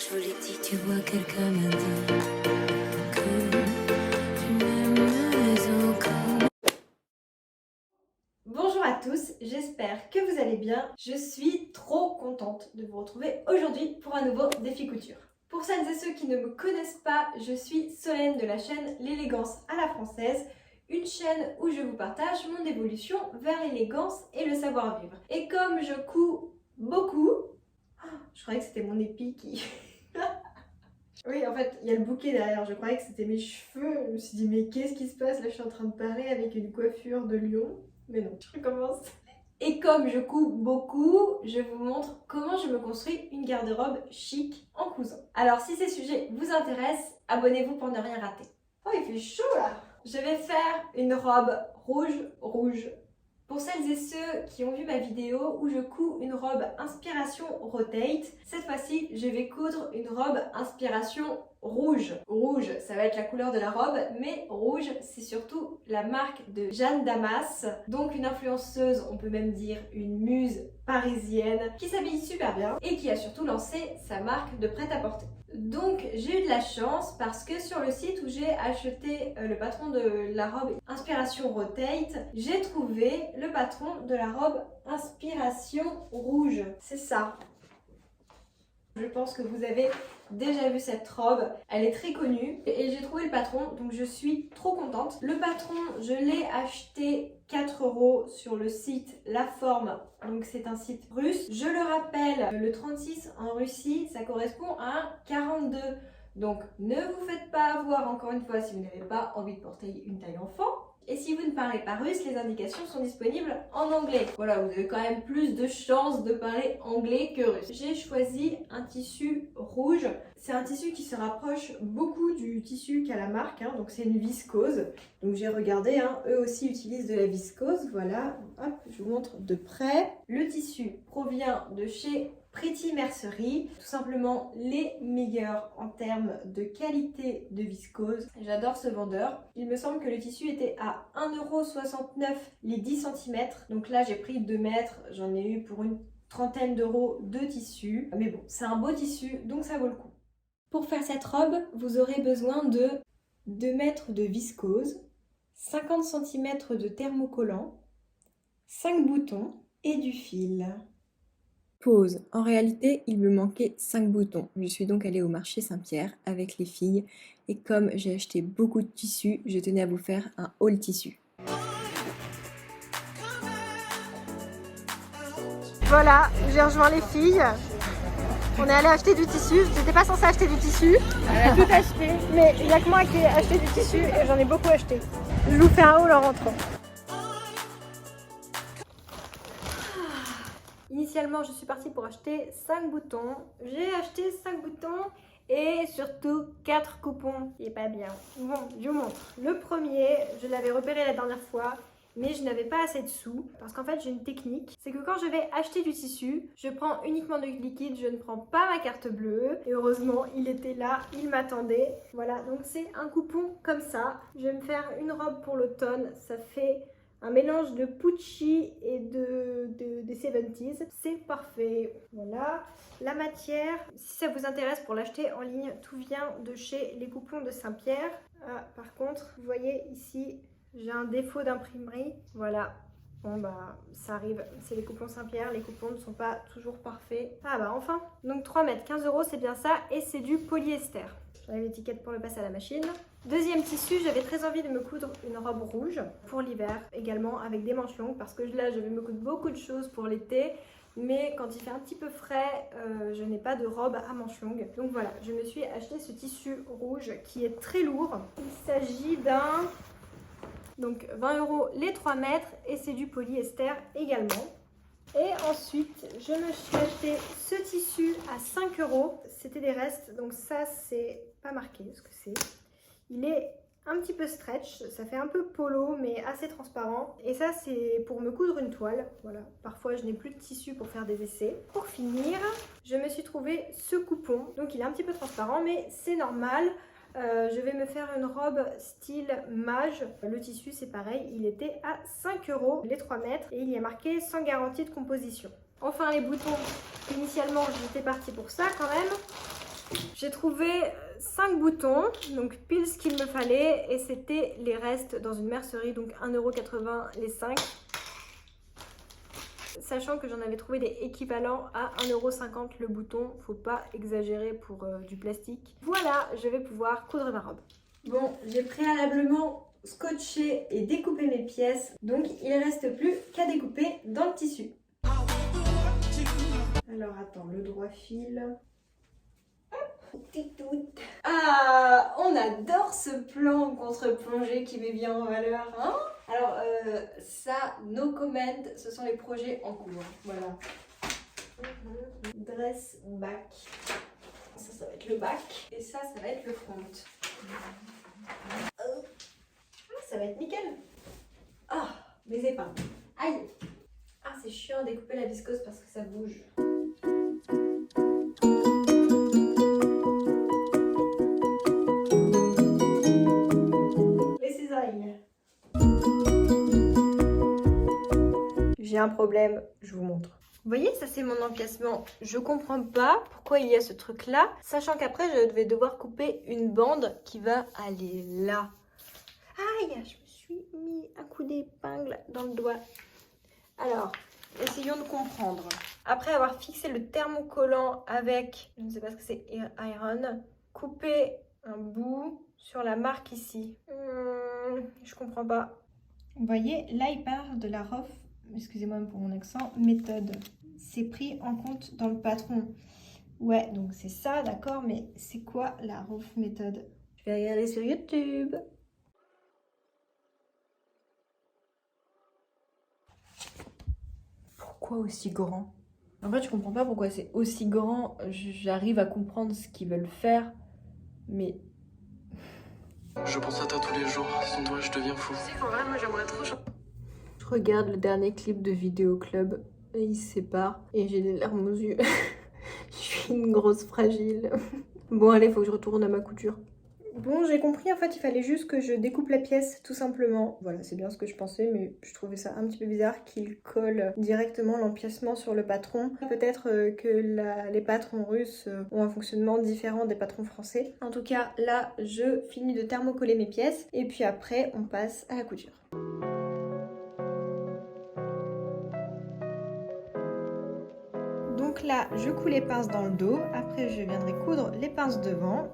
Je vous l'ai dit, tu vois, quelqu'un m'a dit que tu m'aimes encore. Bonjour à tous, j'espère que vous allez bien. Je suis trop contente de vous retrouver aujourd'hui pour un nouveau défi couture. Pour celles et ceux qui ne me connaissent pas, je suis Solène de la chaîne L'élégance à la française, une chaîne où je vous partage mon évolution vers l'élégance et le savoir-vivre. Et comme je couds beaucoup, je croyais que c'était mon épi qui... Oui, en fait, il y a le bouquet derrière. Je croyais que c'était mes cheveux. Je me suis dit, mais qu'est-ce qui se passe? Là, je suis en train de parler avec une coiffure de lion. Mais non, je recommence. Et comme je couds beaucoup, je vous montre comment je me construis une garde-robe chic en cousant. Alors, si ces sujets vous intéressent, abonnez-vous pour ne rien rater. Oh, il fait chaud là! Je vais faire une robe rouge. Pour celles et ceux qui ont vu ma vidéo où je couds une robe inspiration rotate, cette fois-ci, je vais coudre une robe inspiration rouge. Rouge, ça va être la couleur de la robe, mais rouge, c'est surtout la marque de Jeanne Damas, donc une influenceuse, on peut même dire une muse parisienne, qui s'habille super bien et qui a surtout lancé sa marque de prêt-à-porter. Donc j'ai eu de la chance parce que sur le site où j'ai acheté le patron de la robe Inspiration Rotate, j'ai trouvé le patron de la robe Inspiration Rouge. C'est ça. Je pense que vous avez déjà vu cette robe, elle est très connue et j'ai trouvé le patron, donc je suis trop contente. Le patron, je l'ai acheté 4 € sur le site La Forme, donc c'est un site russe. Je le rappelle, le 36 en Russie, ça correspond à un 42. Donc ne vous faites pas avoir encore une fois si vous n'avez pas envie de porter une taille enfant. Et si vous ne parlez pas russe, les indications sont disponibles en anglais. Voilà, vous avez quand même plus de chances de parler anglais que russe. J'ai choisi un tissu rouge. C'est un tissu qui se rapproche beaucoup du tissu qu'a la marque, hein. Donc c'est une viscose. Donc j'ai regardé, hein, eux aussi utilisent de la viscose. Voilà, hop, je vous montre de près. Le tissu provient de chez Pretty Mercerie, tout simplement les meilleurs en termes de qualité de viscose. J'adore ce vendeur. Il me semble que le tissu était à 1,69 € les 10 cm. Donc là j'ai pris 2 mètres, j'en ai eu pour une trentaine d'euros de tissu. Mais bon, c'est un beau tissu, donc ça vaut le coup. Pour faire cette robe, vous aurez besoin de 2 mètres de viscose, 50 cm de thermocollant, 5 boutons et du fil. Pause. En réalité, il me manquait 5 boutons. Je suis donc allée au marché Saint-Pierre avec les filles et comme j'ai acheté beaucoup de tissus, je tenais à vous faire un haul tissu. Voilà, j'ai rejoint les filles. On est allé acheter du tissu. J'étais pas censée acheter du tissu. Elle a tout acheté. Mais il n'y a que moi qui ai acheté du tissu et j'en ai beaucoup acheté. Je vous fais un haul en rentrant. Initialement, je suis partie pour acheter 5 boutons. J'ai acheté 5 boutons et surtout 4 coupons. C'est pas bien. Bon, je vous montre. Le premier, je l'avais repéré la dernière fois, mais je n'avais pas assez de sous. Parce qu'en fait, j'ai une technique. C'est que quand je vais acheter du tissu, je prends uniquement du liquide, je ne prends pas ma carte bleue. Et heureusement, il était là, il m'attendait. Voilà, donc c'est un coupon comme ça. Je vais me faire une robe pour l'automne. Ça fait un mélange de Pucci et des 70s. C'est parfait. Voilà. La matière, si ça vous intéresse pour l'acheter en ligne, tout vient de chez Les Coupons de Saint-Pierre. Ah, par contre, vous voyez ici, j'ai un défaut d'imprimerie. Voilà. Bon bah ça arrive, c'est Les Coupons Saint-Pierre, les coupons ne sont pas toujours parfaits. Ah bah enfin. Donc 3 mètres, 15 €, c'est bien ça, et c'est du polyester. J'avais l'étiquette pour le passer à la machine. Deuxième tissu, j'avais très envie de me coudre une robe rouge pour l'hiver, également avec des manches longues, parce que là je vais me coudre beaucoup de choses pour l'été, mais quand il fait un petit peu frais, je n'ai pas de robe à manches longues. Donc voilà, je me suis acheté ce tissu rouge qui est très lourd. Il s'agit d'un... Donc 20 € les 3 mètres et c'est du polyester également. Et ensuite, je me suis acheté ce tissu à 5 €. C'était des restes, donc ça c'est pas marqué ce que c'est. Il est un petit peu stretch, ça fait un peu polo mais assez transparent. Et ça c'est pour me coudre une toile. Voilà, parfois je n'ai plus de tissu pour faire des essais. Pour finir, je me suis trouvé ce coupon. Donc il est un petit peu transparent mais c'est normal. Je vais me faire une robe style mage. Le tissu c'est pareil, il était à 5 € les 3 mètres et il y a marqué sans garantie de composition. Enfin les boutons, initialement j'étais partie pour ça quand même. J'ai trouvé 5 boutons, donc pile ce qu'il me fallait, et c'était les restes dans une mercerie, donc 1,80 € les 5. Sachant que j'en avais trouvé des équivalents à 1,50 € le bouton, faut pas exagérer pour du plastique. Voilà, je vais pouvoir coudre ma robe. Bon, j'ai préalablement scotché et découpé mes pièces, donc il ne reste plus qu'à découper dans le tissu. Alors attends, le droit fil. Ah, on adore ce plan contre-plongée qui met bien en valeur, hein? Alors ça, no comment, ce sont les projets en cours, voilà. Dress back, ça va être le back, et ça va être le front. Ah, ça va être nickel. Ah, mes épingles. Aïe. Ah, c'est chiant à découper la viscose parce que ça bouge. Les cisailles. J'ai un problème, je vous montre. Vous voyez, ça c'est mon empiècement. Je comprends pas pourquoi il y a ce truc là, sachant qu'après je vais devoir couper une bande qui va aller là. Aïe, je me suis mis un coup d'épingle dans le doigt. Alors, essayons de comprendre. Après avoir fixé le thermocollant avec, je ne sais pas ce que c'est, iron, couper un bout sur la marque ici. Je comprends pas. Vous voyez, là il part de la rough, excusez-moi pour mon accent, méthode. C'est pris en compte dans le patron. Ouais, donc c'est ça, d'accord, mais c'est quoi la rough méthode? Je vais regarder sur YouTube. Pourquoi aussi grand? En fait, je comprends pas pourquoi c'est aussi grand. J'arrive à comprendre ce qu'ils veulent faire, mais... Je pense à toi tous les jours, sans toi je deviens fou. C'est vrai, moi j'aimerais trop. Je regarde le dernier clip de Vidéo Club et ils se séparent et j'ai des larmes aux yeux. Je suis une grosse fragile. Bon allez, faut que je retourne à ma couture. Bon, j'ai compris, en fait, il fallait juste que je découpe la pièce, tout simplement. Voilà, c'est bien ce que je pensais, mais je trouvais ça un petit peu bizarre qu'il colle directement l'empiècement sur le patron. Peut-être que les patrons russes ont un fonctionnement différent des patrons français. En tout cas, là, je finis de thermocoller mes pièces, et puis après, on passe à la couture. Donc là, je couds les pinces dans le dos, après je viendrai coudre les pinces devant.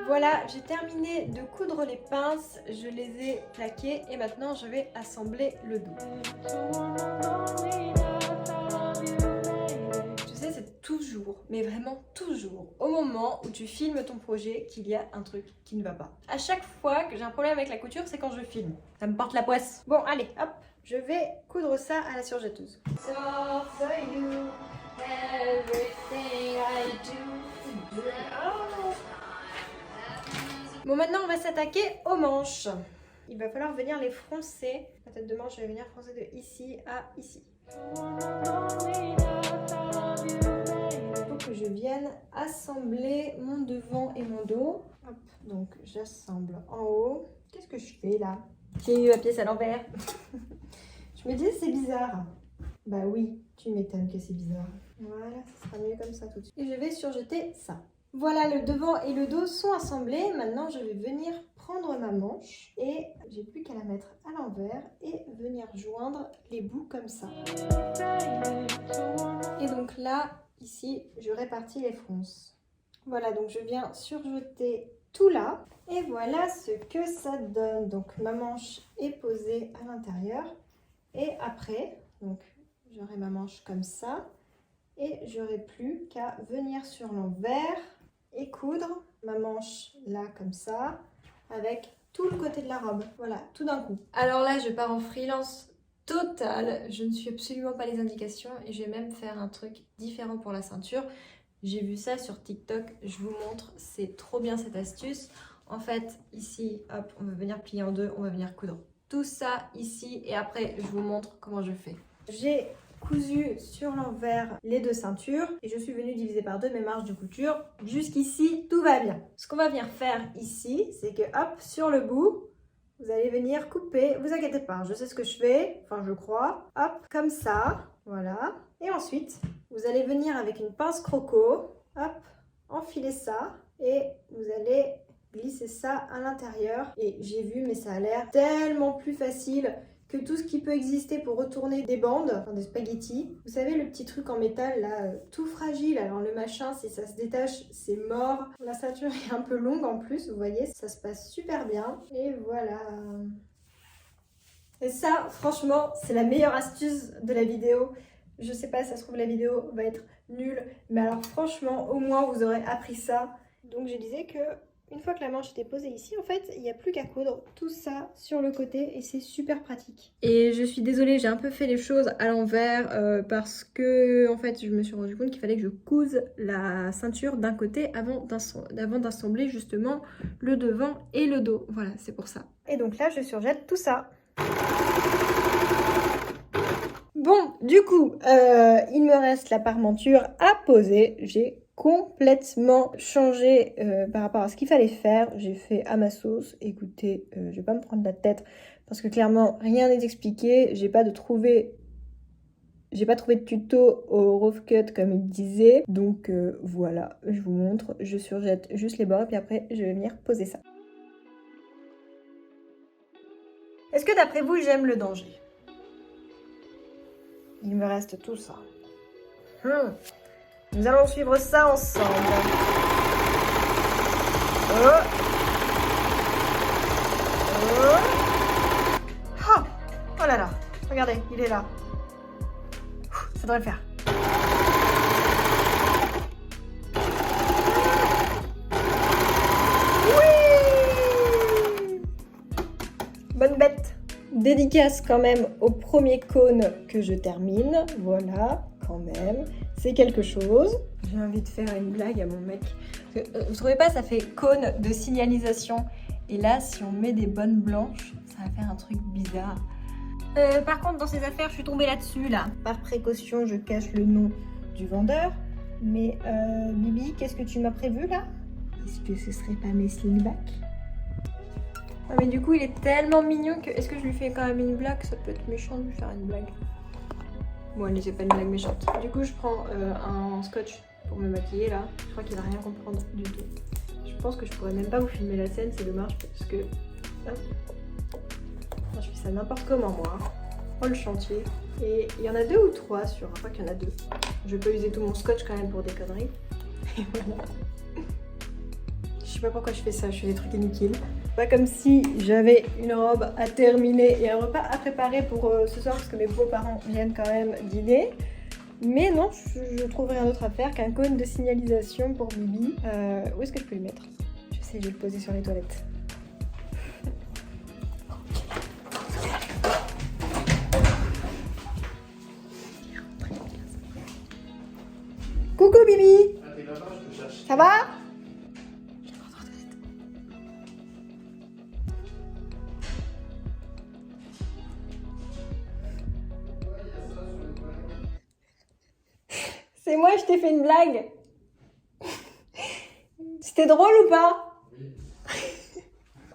Voilà, j'ai terminé de coudre les pinces, je les ai plaquées et maintenant je vais assembler le dos. Tu sais, c'est toujours, mais vraiment toujours, au moment où tu filmes ton projet qu'il y a un truc qui ne va pas. À chaque fois que j'ai un problème avec la couture, c'est quand je filme. Ça me porte la poisse. Bon, allez, hop, je vais coudre ça à la surjetteuse. So for you, everything I do. Oh. Bon, maintenant on va s'attaquer aux manches. Il va falloir venir les froncer. La tête de manche, je vais venir froncer de ici à ici. Il faut que je vienne assembler mon devant et mon dos. Hop, donc j'assemble en haut. Qu'est-ce que je fais là? J'ai mis ma pièce à l'envers. Je me disais c'est bizarre. Bah oui, tu m'étonnes que c'est bizarre. Voilà, ça sera mieux comme ça tout de suite. Et je vais surjeter ça. Voilà, le devant et le dos sont assemblés. Maintenant, je vais venir prendre ma manche et j'ai plus qu'à la mettre à l'envers et venir joindre les bouts comme ça. Et donc là, ici, je répartis les fronces. Voilà, donc je viens surjeter tout là. Et voilà ce que ça donne. Donc ma manche est posée à l'intérieur. Et après, donc j'aurai ma manche comme ça. Et j'aurai plus qu'à venir sur l'envers et coudre ma manche là comme ça avec tout le côté de la robe. Voilà, tout d'un coup. Alors là, je pars en freelance total. Je ne suis absolument pas les indications et je vais même faire un truc différent pour la ceinture. J'ai vu ça sur TikTok, je vous montre, c'est trop bien cette astuce. En fait, ici, hop, on va venir plier en deux, on va venir coudre tout ça ici et après, je vous montre comment je fais. J'ai cousu sur l'envers les deux ceintures et je suis venue diviser par deux mes marges de couture. Jusqu'ici, tout va bien. Ce qu'on va venir faire ici, c'est que hop, sur le bout, vous allez venir couper, vous inquiétez pas, je sais ce que je fais, enfin je crois, hop, comme ça, voilà. Et ensuite, vous allez venir avec une pince croco, hop, enfiler ça, et vous allez glisser ça à l'intérieur. Et j'ai vu, mais ça a l'air tellement plus facile que tout ce qui peut exister pour retourner des bandes, enfin des spaghettis. Vous savez, le petit truc en métal là, tout fragile, alors le machin, si ça se détache, c'est mort. La ceinture est un peu longue en plus, vous voyez, ça se passe super bien. Et voilà. Et ça, franchement, c'est la meilleure astuce de la vidéo. Je sais pas, ça se trouve la vidéo va être nulle, mais alors franchement, au moins vous aurez appris ça. Donc je disais que une fois que la manche était posée ici, en fait, il n'y a plus qu'à coudre tout ça sur le côté et c'est super pratique. Et je suis désolée, j'ai un peu fait les choses à l'envers parce que, en fait, je me suis rendu compte qu'il fallait que je couse la ceinture d'un côté avant d'assembler justement le devant et le dos. Voilà, c'est pour ça. Et donc là, je surjette tout ça. Bon, du coup, il me reste la parmenture à poser. J'ai complètement changé par rapport à ce qu'il fallait faire. J'ai fait à ma sauce. Écoutez, je vais pas me prendre la tête parce que clairement rien n'est expliqué. J'ai pas trouvé de tuto au rough cut comme il disait. Donc voilà, je vous montre. Je surjette juste les bords et puis après je vais venir poser ça. Est-ce que d'après vous j'aime le danger? Il me reste tout ça. Nous allons suivre ça ensemble. Oh. Oh. Oh là là. Regardez, il est là. Ça devrait le faire. Oui. Bonne bête. Dédicace quand même au premier cône que je termine. Voilà, quand même. C'est quelque chose. J'ai envie de faire une blague à mon mec. Vous trouvez pas, ça fait cône de signalisation. Et là, si on met des bonnes blanches, ça va faire un truc bizarre. Par contre, dans ces affaires, je suis tombée là-dessus, là. Par précaution, je cache le nom du vendeur. Mais Bibi, qu'est-ce que tu m'as prévu, là? Est-ce que ce serait pas mes slingbacks? Ah, mais du coup, il est tellement mignon que... Est-ce que je lui fais quand même une blague? Ça peut être méchant de lui faire une blague. Bon, allez, c'est pas une blague méchante. Du coup, je prends un scotch pour me maquiller, là. Je crois qu'il va rien comprendre du tout. Je pense que je pourrais même pas vous filmer la scène, c'est dommage, parce que... Hop. Je fais ça n'importe comment, moi. Oh, le chantier. Et il y en a 2 ou 3 sur... Je crois qu'il y en a 2. Je peux user tout mon scotch quand même pour des conneries. Et voilà. Je sais pas pourquoi je fais ça, je fais des trucs inutiles. Pas comme si j'avais une robe à terminer et un repas à préparer pour ce soir parce que mes beaux-parents viennent quand même dîner. Mais non, je trouve rien d'autre à faire qu'un cône de signalisation pour Bibi. Où est-ce que je peux le mettre? Je sais, je vais le poser sur les toilettes. Coucou Bibi! Ça va? C'est moi, je t'ai fait une blague. C'était drôle ou pas? Oui.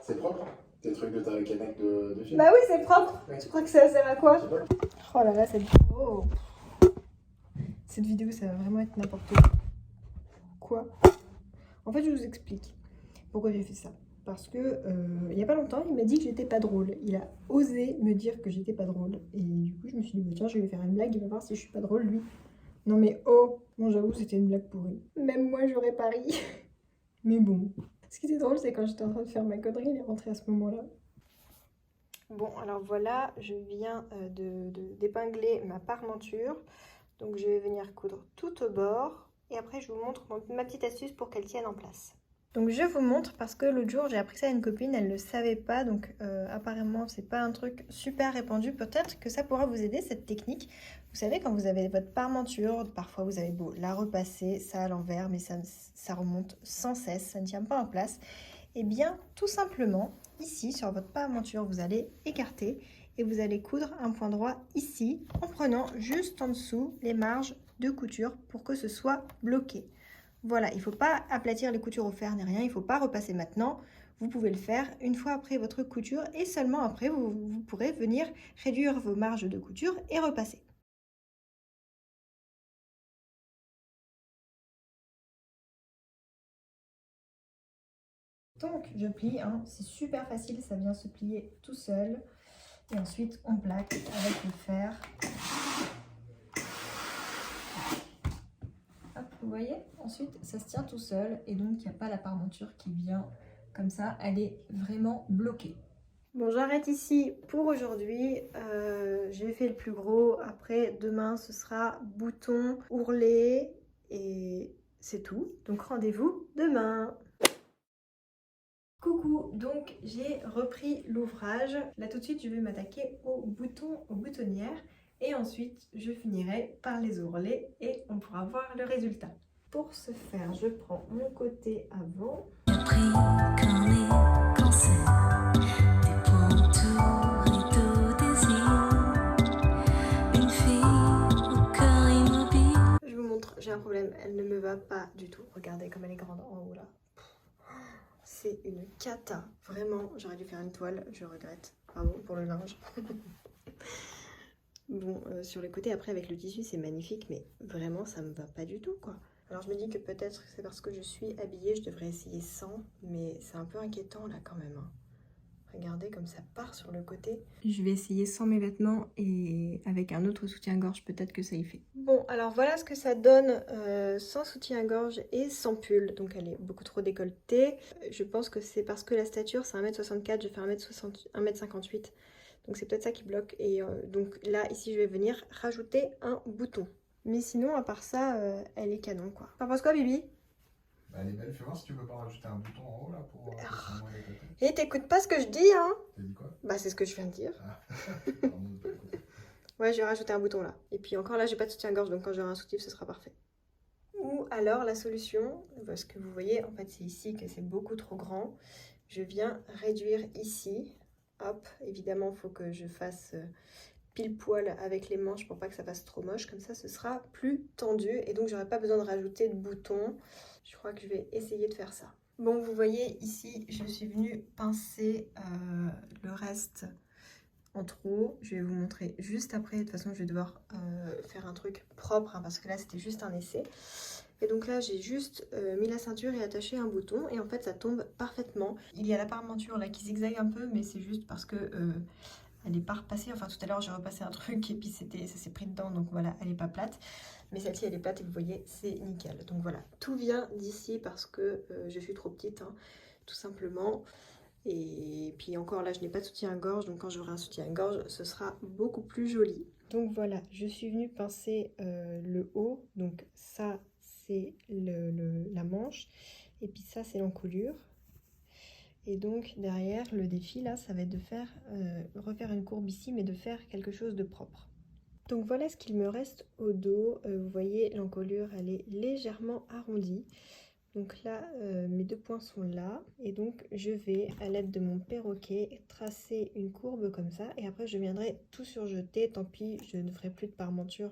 C'est propre, tes trucs de ta caneque de film. Bah oui, c'est propre. Ouais. Tu crois que ça sert à quoi? C'est pas. Oh là là, cette vidéo. Cette vidéo, ça va vraiment être n'importe quoi. En fait, je vous explique pourquoi j'ai fait ça. Parce que il y a pas longtemps, il m'a dit que j'étais pas drôle. Il a osé me dire que j'étais pas drôle. Et du coup, je me suis dit, bah, tiens, je vais lui faire une blague, il va voir si je suis pas drôle, lui. Non mais oh, bon j'avoue c'était une blague pourrie. Même moi j'aurais pas ri. Mais bon. Ce qui était drôle c'est quand j'étais en train de faire ma connerie, il est rentré à ce moment-là. Bon alors voilà, je viens d'épingler ma parmenture. Donc je vais venir coudre tout au bord. Et après je vous montre ma petite astuce pour qu'elle tienne en place. Donc je vous montre parce que l'autre jour j'ai appris ça à une copine, elle ne le savait pas. Donc apparemment c'est pas un truc super répandu. Peut-être que ça pourra vous aider cette technique. Vous savez quand vous avez votre parmenture, parfois vous avez beau la repasser, ça à l'envers, mais ça remonte sans cesse, ça ne tient pas en place. Et bien tout simplement, ici sur votre parmenture, vous allez écarter et vous allez coudre un point droit ici en prenant juste en dessous les marges de couture pour que ce soit bloqué. Voilà, il ne faut pas aplatir les coutures au fer ni rien, il ne faut pas repasser maintenant. vous pouvez le faire une fois après votre couture et seulement après vous pourrez venir réduire vos marges de couture et repasser. Donc je plie, hein, c'est super facile, ça vient se plier tout seul. Et ensuite on plaque avec le fer. Hop, vous voyez? Ensuite ça se tient tout seul et donc il n'y a pas la parmenture qui vient comme ça, elle est vraiment bloquée. Bon, j'arrête ici pour aujourd'hui. J'ai fait le plus gros. Après, demain, ce sera bouton, ourlet et c'est tout. Donc rendez-vous demain. Coucou, donc j'ai repris l'ouvrage. Là tout de suite, je vais m'attaquer aux boutons, aux boutonnières. Et ensuite, je finirai par les ourlets et on pourra voir le résultat. Pour ce faire, je prends mon côté avant. Appris qu'on est cancer, des points autour et d'eau désir, une fille au cœur immobile. Je vous montre, j'ai un problème, elle ne me va pas du tout. Regardez comme elle est grande en haut là. C'est une cata, vraiment, j'aurais dû faire une toile, je regrette. Pardon pour le linge. Bon, sur le côté après avec le tissu c'est magnifique, mais vraiment ça me va pas du tout quoi. Alors je me dis que peut-être c'est parce que je suis habillée, je devrais essayer sans, mais c'est un peu inquiétant là quand même. Hein. Regardez comme ça part sur le côté. Je vais essayer sans mes vêtements et avec un autre soutien-gorge, peut-être que ça y fait. Bon, alors voilà ce que ça donne sans soutien-gorge et sans pull. Donc elle est beaucoup trop décolletée. Je pense que c'est parce que la stature c'est 1m64, je fais 1m58. Donc c'est peut-être ça qui bloque. Et donc là, ici, je vais venir rajouter un bouton. Mais sinon, à part ça, elle est canon quoi. T'en penses quoi, Bibi? Bah, elle est belle, fais voir si tu peux pas rajouter un bouton en haut là pour que ça soit moins décolleté. Et t'écoutes pas ce que je dis, hein? T'as dit quoi? Bah c'est ce que je viens de dire. Ah. Pardon de pas écouter. Ouais, je vais rajouter un bouton là. Et puis encore là, j'ai pas de soutien-gorge, donc quand j'aurai un soutif, ce sera parfait. Ou alors la solution, parce que vous voyez, en fait, c'est ici que c'est beaucoup trop grand. Je viens réduire ici. Hop, évidemment, il faut que je fasse pile poil avec les manches pour pas que ça fasse trop moche. Comme ça, ce sera plus tendu et donc j'aurai pas besoin de rajouter de boutons. Je crois que je vais essayer de faire ça. Bon, vous voyez ici, je suis venue pincer le reste en trop. Je vais vous montrer juste après. De toute façon, je vais devoir faire un truc propre hein, parce que là, c'était juste un essai. Et donc là, j'ai juste mis la ceinture et attaché un bouton. Et en fait, ça tombe parfaitement. Il y a la parmenture là qui zigzague un peu, mais c'est juste parce que elle n'est pas repassée. Enfin, tout à l'heure, j'ai repassé un truc et puis ça s'est pris dedans. Donc voilà, elle n'est pas plate. Mais celle-ci, elle est plate et vous voyez, c'est nickel. Donc voilà, tout vient d'ici parce que je suis trop petite, hein, tout simplement. Et puis encore là, je n'ai pas de soutien-gorge. Donc quand j'aurai un soutien-gorge, ce sera beaucoup plus joli. Donc voilà, je suis venue pincer le haut. Donc ça, c'est la manche. Et puis ça, c'est l'encolure. Et donc derrière, le défi là, ça va être de faire refaire une courbe ici, mais de faire quelque chose de propre. Donc voilà ce qu'il me reste au dos. Vous voyez, l'encolure, elle est légèrement arrondie. Donc là, mes deux points sont là. Et donc je vais, à l'aide de mon perroquet, tracer une courbe comme ça. Et après, je viendrai tout surjeter. Tant pis, je ne ferai plus de parmenture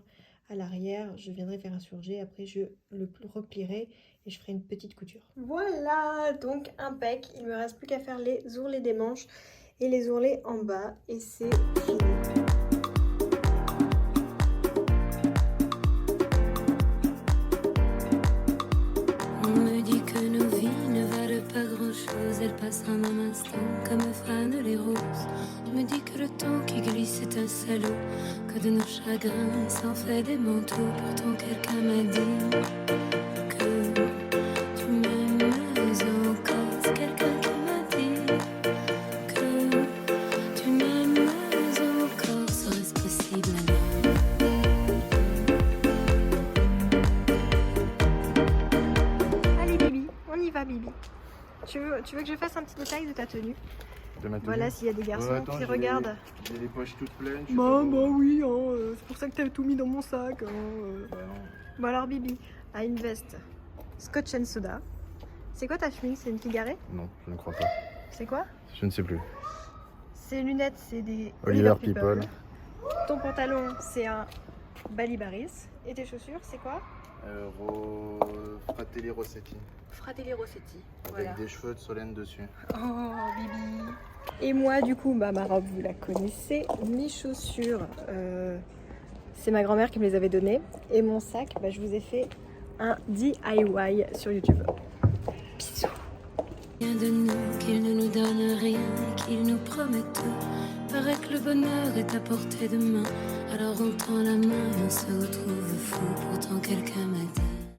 à l'arrière. Je viendrai faire un surjet. Après, je le replierai et je ferai une petite couture. Voilà, donc impec. Il ne me reste plus qu'à faire les ourlets des manches et les ourlets en bas. Et c'est fini. On me dit que nos vies ne valent pas grand-chose, elles passent en un instant comme fanent les roses. On me dit que le temps qui glisse est un salaud, que de nos chagrins il s'en fait des manteaux. Pourtant quelqu'un m'a dit que tu m'aimes encore. C'est quelqu'un qui m'a dit que tu m'aimes encore. Serait-ce possible alors? Allez Bibi, on y va Bibi. Tu veux que je fasse un petit détail de ta tenue? De ma tenue. Voilà, s'il y a des garçons attends, qui regardent. J'ai les poches toutes pleines. Bah oui, hein, c'est pour ça que t'as tout mis dans mon sac. Hein, Bah non. Bon alors Bibi a une veste Scotch and Soda. C'est quoi ta chemise? C'est une Kigaré? Non, je ne crois pas. C'est quoi? Je ne sais plus. Ces lunettes, c'est des Oliver People. Ton pantalon, c'est un Balibaris. Et tes chaussures, c'est quoi? Fratelli Rossetti. Fratelli Rossetti. Avec des cheveux de Solène dessus. Oh, Bibi. Et moi, du coup, ma robe, vous la connaissez. Mes chaussures, c'est ma grand-mère qui me les avait données. Et mon sac, je vous ai fait un DIY sur YouTube. Bisous. Rien de nous, qu'il ne nous donne rien et qu'il nous promet tout. Paraît que le bonheur est à portée de main. Alors on tend la main et on se retrouve fou. Pourtant quelqu'un m'a dit